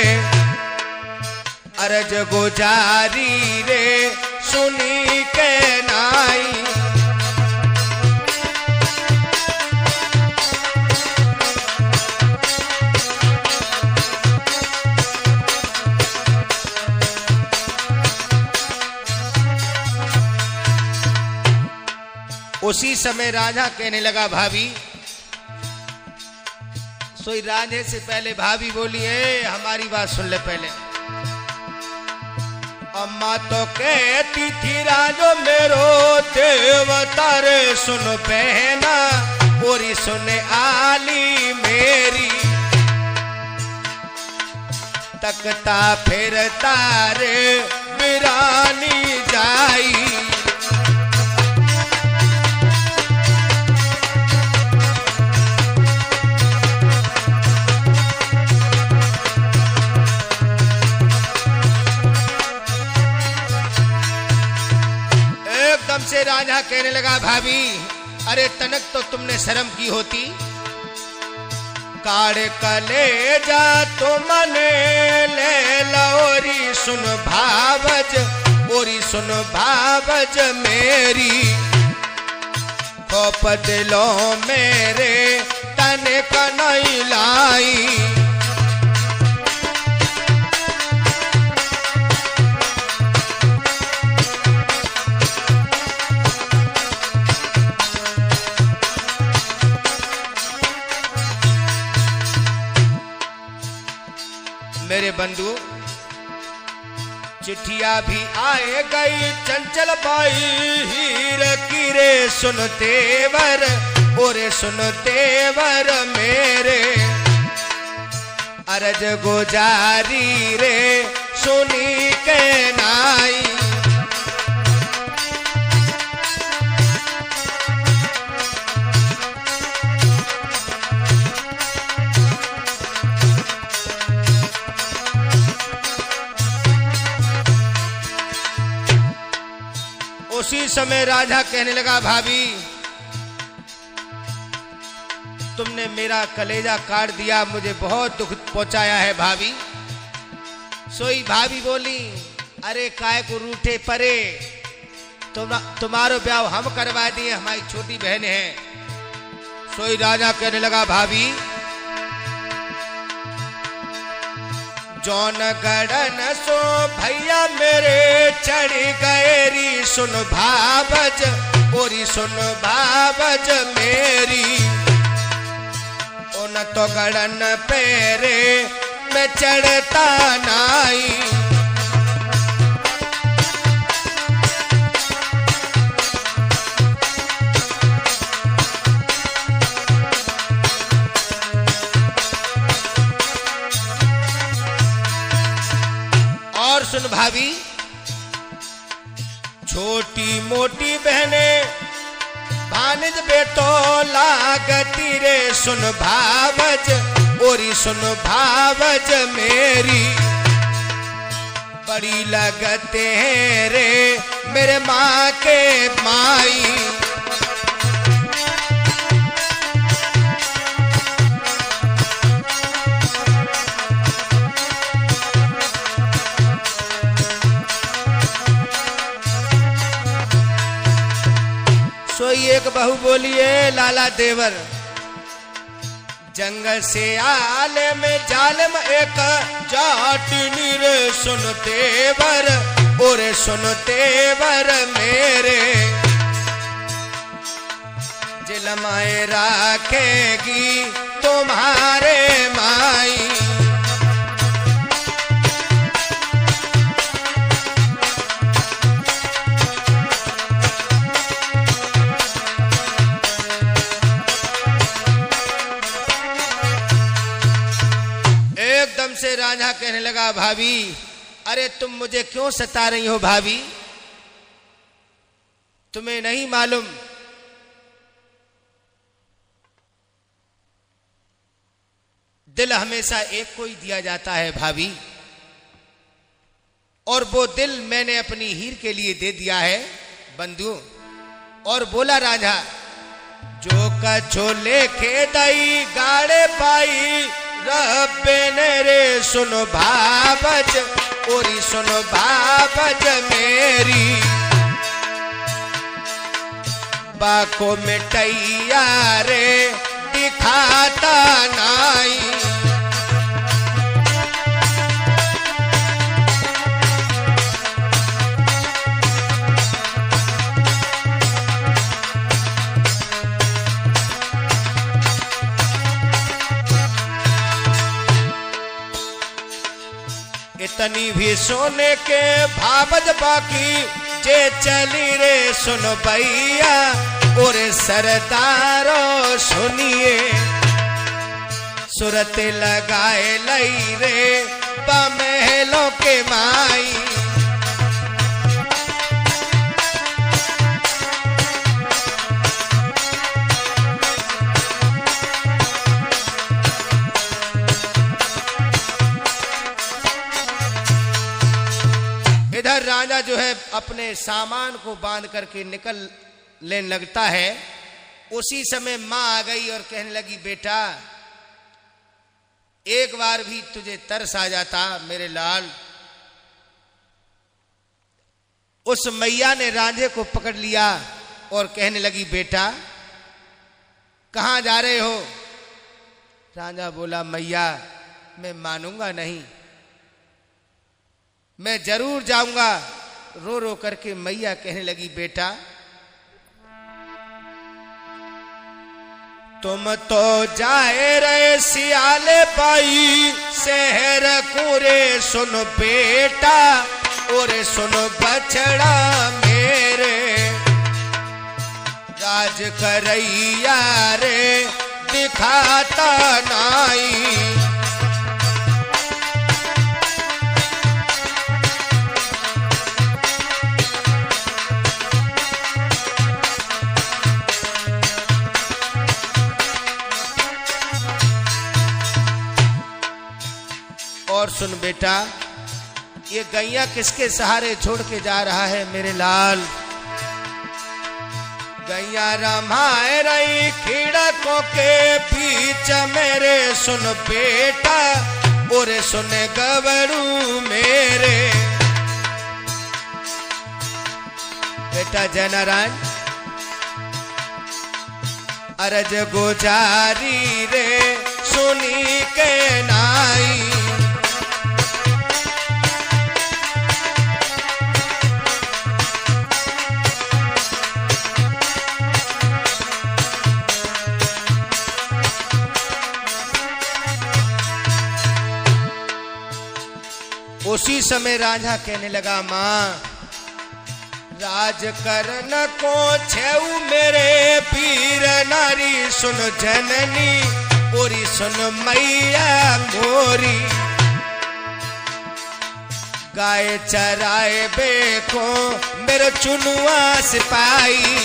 अरज गुजारी रे सुनी के नाई। उसी समय राजा कहने लगा भाभी, सोई राजे से पहले भाभी बोली है, हमारी बात सुन ले पहले। अम्मा तो कहती थी राजो मेरो देवता रे सुन बहना, ओरी सुन आली मेरी, तकता फिरता रे बिरानी जाई। से राजा कहने लगा भाभी, अरे तनक तो तुमने शर्म की होती, काड़े कलेजा तो मने ले लोरी सुन भावज, ओरी सुन भावज मेरी, खोप दिलों मेरे तने का नहीं लाई। मेरे बंधु चिट्ठिया भी आए गई चंचल बाई हीर की रे सुन देवर, ओरे सुन देवर मेरे, अरज गुजारी रे सुनी के नाई। उसी समय राजा कहने लगा भाभी, तुमने मेरा कलेजा काट दिया, मुझे बहुत दुख पहुंचाया है भाभी। सोई भाभी बोली, अरे काय को रूठे परे, तुम्हारो ब्याह हम करवा दिए, हमारी छोटी बहन है। सोई राजा कहने लगा भाभी, जौन गड़न सो भैया मेरे चढ़ गए री सुन भावज, ओरी सुन भावज मेरी, उन तो गड़न पेरे में चढ़ता नाई। सुन भाभी, छोटी मोटी बहने भानिज बेटो लागती रे सुन भावज, ओरी सुन भावज मेरी, बड़ी लगते हैं रे मेरे माँ के माई। सोई एक बहू बोलिए, लाला देवर, जंग से आले में जालम एक जाटनी रे सुन देवर, ओरे सुन देवर मेरे, जिलमाए राखेगी तुम्हारे माई। रांझा कहने लगा, भाभी अरे तुम मुझे क्यों सता रही हो भाभी? तुम्हें नहीं मालूम दिल हमेशा एक को ही दिया जाता है भाभी, और वो दिल मैंने अपनी हीर के लिए दे दिया है बंधु। और बोला रांझा, जो कछो लेखे दई गाड़े पाई, रब्बे ने रे सुनो भावज, ओरी सुनो भावज मेरी, बाको मिटैया रे दिखाता नाई। इतनी भी सोने के भावज बाकी, जे चली रे सुनो भैया, और सरदारो सुनिए, सुरत लगाए लई रे बमहलों के माई। इधर राजा जो है अपने सामान को बांध करके निकल लेने लगता है। उसी समय मां आ गई और कहने लगी, बेटा एक बार भी तुझे तरस आ जाता मेरे लाल। उस मैया ने रांझे को पकड़ लिया और कहने लगी, बेटा कहां जा रहे हो? रांझा बोला, मैया मैं मानूंगा नहीं, मैं जरूर जाऊंगा। रो रो करके मैया कहने लगी, बेटा तुम तो जाए रहे सियाले पाई, शहर कुरे सुन बेटा, और सुन बछड़ा मेरे, राज करैया रे दिखाता नाई। और सुन बेटा, ये गैया किसके सहारे छोड़ के जा रहा है मेरे लाल? गैया रमाए रही खिड़कों के बीच मेरे, सुन बेटा और सुन गबरू मेरे। बेटा जयनारायण अरज गुजारी रे सुनी के नाई। उसी समय रांझा कहने लगा, मां राज करन को छेऊ मेरे पीर नारी, सुन जननी ओरी सुन मैया मोरी। गाय चराए बेको मेरे चुनुआ सिपाही,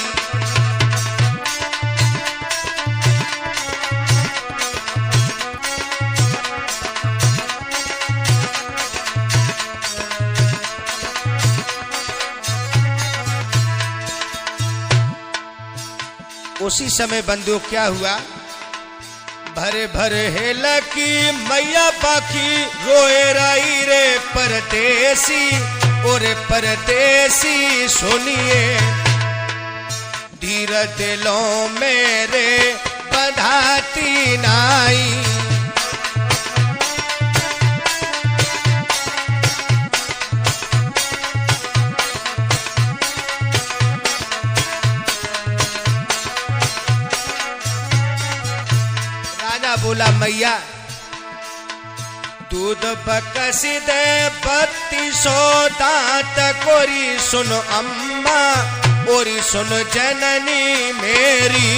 उसी समय बंधु क्या हुआ, भरे भरे हेल की मैया पाखी, रोए रही रे परदेसी, और परदेसी सुनिए, धीर दिलों मेरे बंधाती नाई। बोला, मैया दूध बकसी दे 3200 दांत कोरी, सुन अम्मा ओरी सुन जननी मेरी,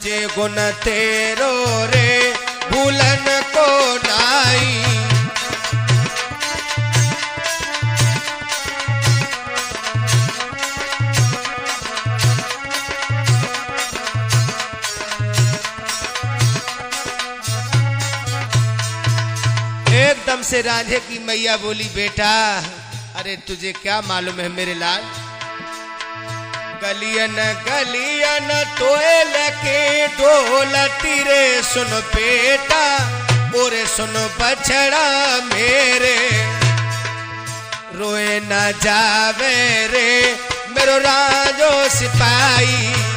जे गुण तेरो रे भूलन को ना। सिपाही। एकदम से रांझे की मैया बोली, बेटा अरे तुझे क्या मालूम है मेरे लाल, गलियन गलियन तोए लके डोलती रे सुन बेटा, ओरे सुन बछड़ा मेरे, रोए न जावे रे मेरो राजो सिपाही।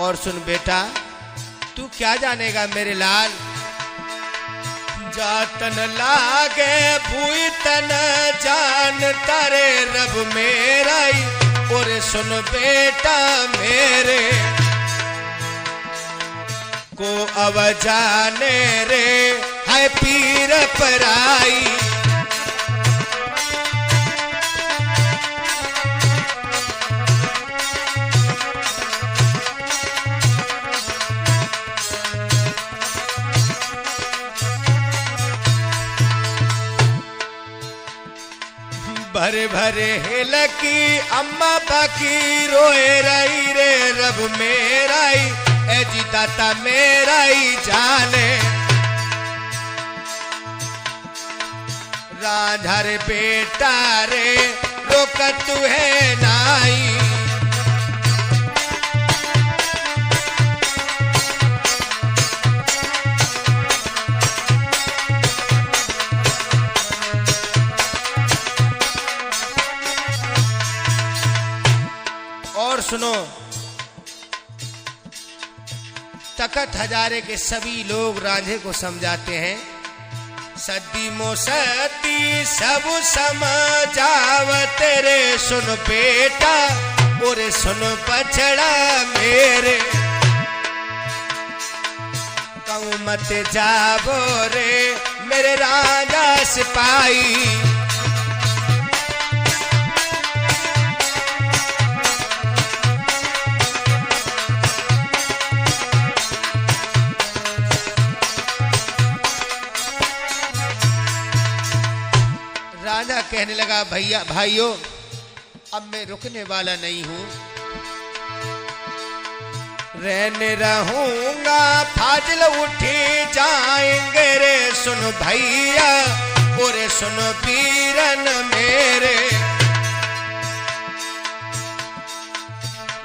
और सुन बेटा, तू क्या जानेगा मेरे लाल, जातन लागे भूई तन जान तारे रब मेरा ही, और सुन बेटा मेरे को अब जाने रे है पीर पराई। भरे भरे हेलकी अम्मा बाकी रोए रही रे रब मेरा ही, ए जी दाता मेरा ही जाने, रांझा रे बेटा रे रोकत तू है नाई। और सुनो, तखत हजारे के सभी लोग रांझे को समझाते हैं, सदी मोसती सब समझाव तेरे सुन बेटा, और सुन बछड़ा मेरे, कहूँ मत जावो रे मेरे राजा सिपाही। राजा कहने लगा, भैया भाइयों अब मैं रुकने वाला नहीं हूं, रहने रहूंगा फाजिल उठी जाएंगे रे सुन भैया, और सुन वीरन मेरे,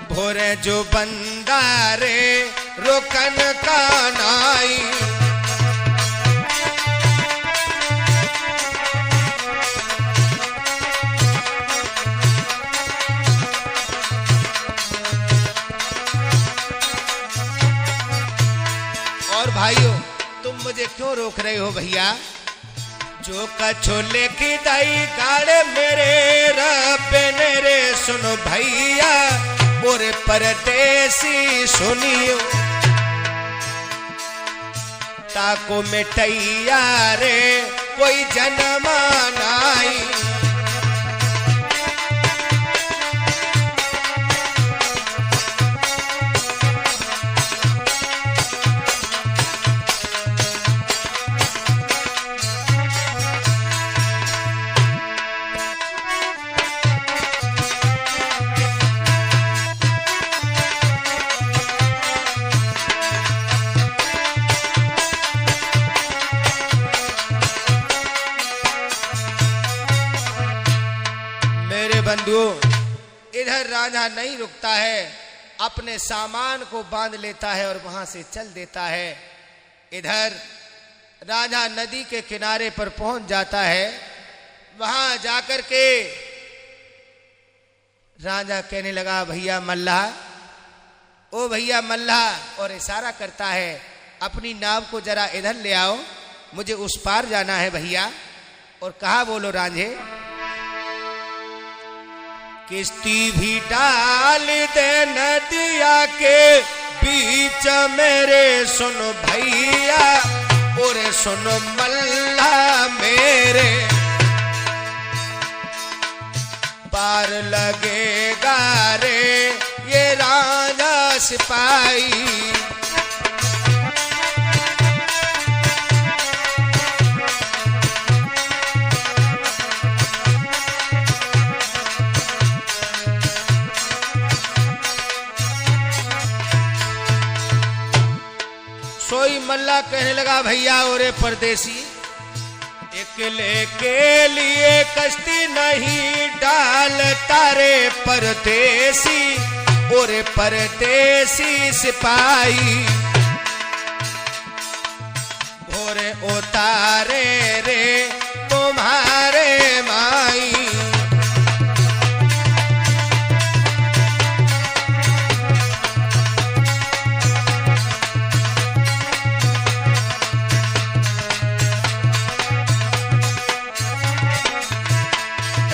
भोरे जो बंदा रे रोकन का नाई। भाइयों तुम मुझे क्यों रोक रहे हो भैया, जो कछोले की दाई गाड़े मेरे रब मेरे सुनो भैया, और परदेसी सुनियो, ताको मिटैया रे कोई जन्मा नाई। बंधुओं, इधर रांझा नहीं रुकता है, अपने सामान को बांध लेता है और वहां से चल देता है। इधर रांझा नदी के किनारे पर पहुंच जाता है। वहां जाकर के रांझा कहने लगा, भैया मल्लाह, ओ भैया मल्लाह, और इशारा करता है, अपनी नाव को जरा इधर ले आओ, मुझे उस पार जाना है भैया। और कहा, बोलो रांझे। किश्ती भी डाल दे नदिया के बीच मेरे सुन भैया, और सुनो मल्ला मेरे, पार लगेगा रे ये राजा सिपाही। सोई मल्ला कहने लगा भैया ओरे परदेसी, अकेले के लिए कश्ती नहीं डालता रे परदेसी, ओरे परदेसी सिपाही। भोरे उतारे रे तुम्हारे माई,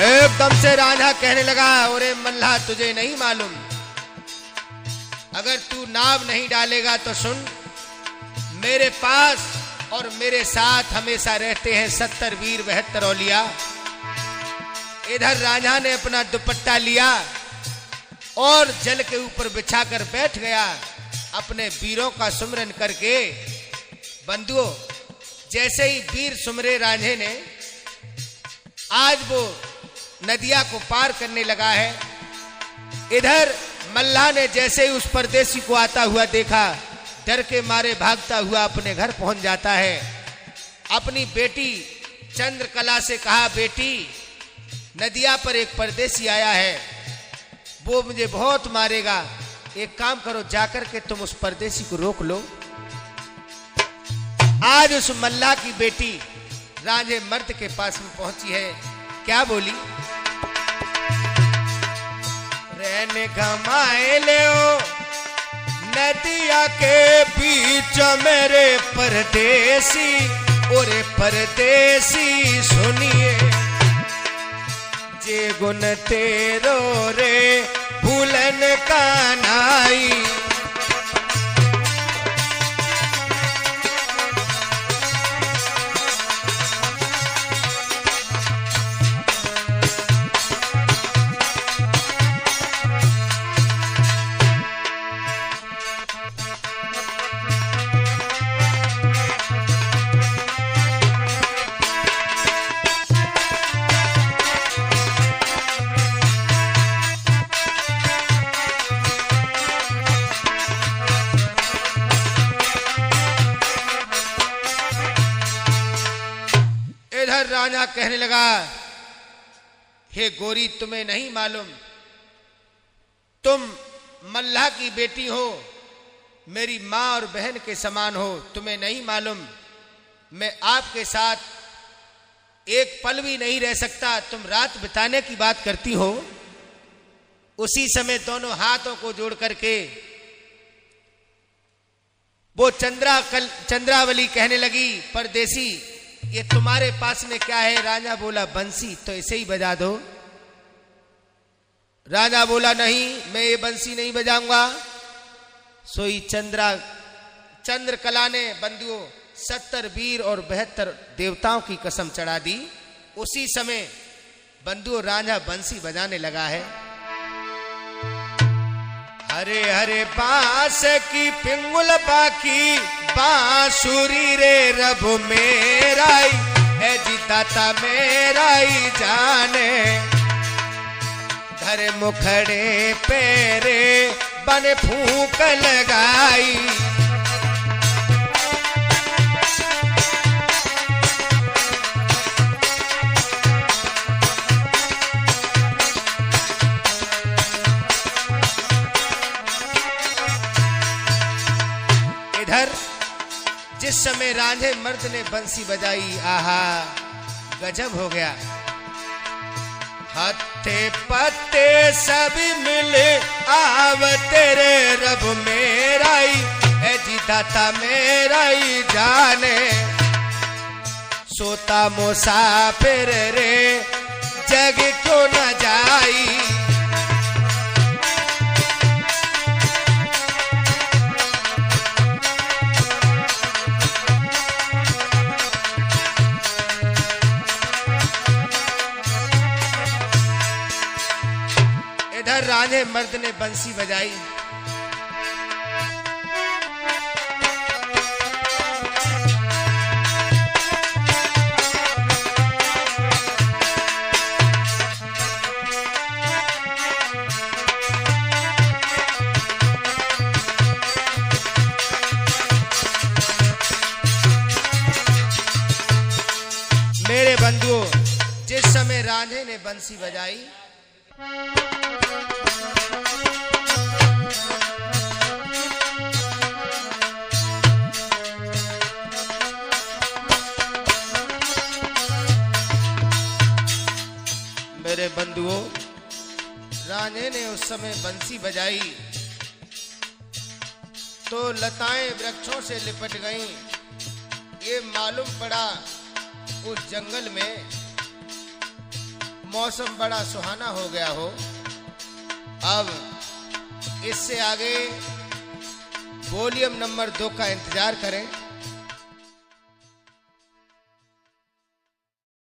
एकदम से रांझा कहने लगा ओरे मल्ला तुझे नहीं मालूम, अगर तू नाव नहीं डालेगा तो सुन, मेरे पास और मेरे साथ हमेशा रहते हैं 70 वीर 72 औलिया। इधर रांझा ने अपना दुपट्टा लिया और जल के ऊपर बिछाकर बैठ गया अपने वीरों का सुमरन करके। बंधुओं, जैसे ही वीर सुमरे रांझे ने, आज वो नदिया को पार करने लगा है। इधर मल्लाह ने जैसे ही उस परदेसी को आता हुआ देखा, डर के मारे भागता हुआ अपने घर पहुंच जाता है। अपनी बेटी चंद्रकला से कहा, बेटी नदिया पर एक परदेसी आया है, वो मुझे बहुत मारेगा, एक काम करो जाकर के तुम उस परदेसी को रोक लो। आज उस मल्लाह की बेटी रांझे मर्द के पास में पहुंची है, क्या बोली, रहने घमाए ले नदिया के बीच मेरे परदेसी, ओरे परदेसी सुनिए, जे गुण तेरो रे भूलन का नाई। राजा कहने लगा, हे गोरी तुम्हें नहीं मालूम, तुम मल्लाह की बेटी हो, मेरी माँ और बहन के समान हो, तुम्हें नहीं मालूम मैं आपके साथ एक पल भी नहीं रह सकता, तुम रात बिताने की बात करती हो। उसी समय दोनों हाथों को जोड़ करके वो चंद्रावली कहने लगी, परदेसी ये तुम्हारे पास में क्या है? राजा बोला, बंसी, तो ऐसे ही बजा दो। राजा बोला, नहीं मैं ये बंसी नहीं बजाऊंगा। सोई चंद्रकला ने बंधुओं 70 वीर और 72 देवताओं की कसम चढ़ा दी। उसी समय बंधुओं रांझा बंसी बजाने लगा है। हरे हरे बांस की पिंगुल बाकी बांसुरी रे रब मेराई, है जी दाता मेराई जाने, धर मुखड़े पेरे बन फूंक लगाई। इधर जिस समय रांझे मर्द ने बंसी बजाई, आहा गजब हो गया। हत्थे पत्ते सभी मिले आव तेरे रब मेराई, है जी दाता मेराई जाने, सोता मुसाफिर रे जग क्यों न जाई। रांझे मर्द ने बंसी बजाई। मेरे बंधुओं, जिस समय रांझे ने बंसी बजाई, मेरे बंधुओं, रांझे ने उस समय बंसी बजाई तो लताएं वृक्षों से लिपट गईं। ये मालूम पड़ा उस जंगल में मौसम बड़ा सुहाना हो गया हो। अब इससे आगे वॉल्यूम नंबर 2 का इंतजार करें।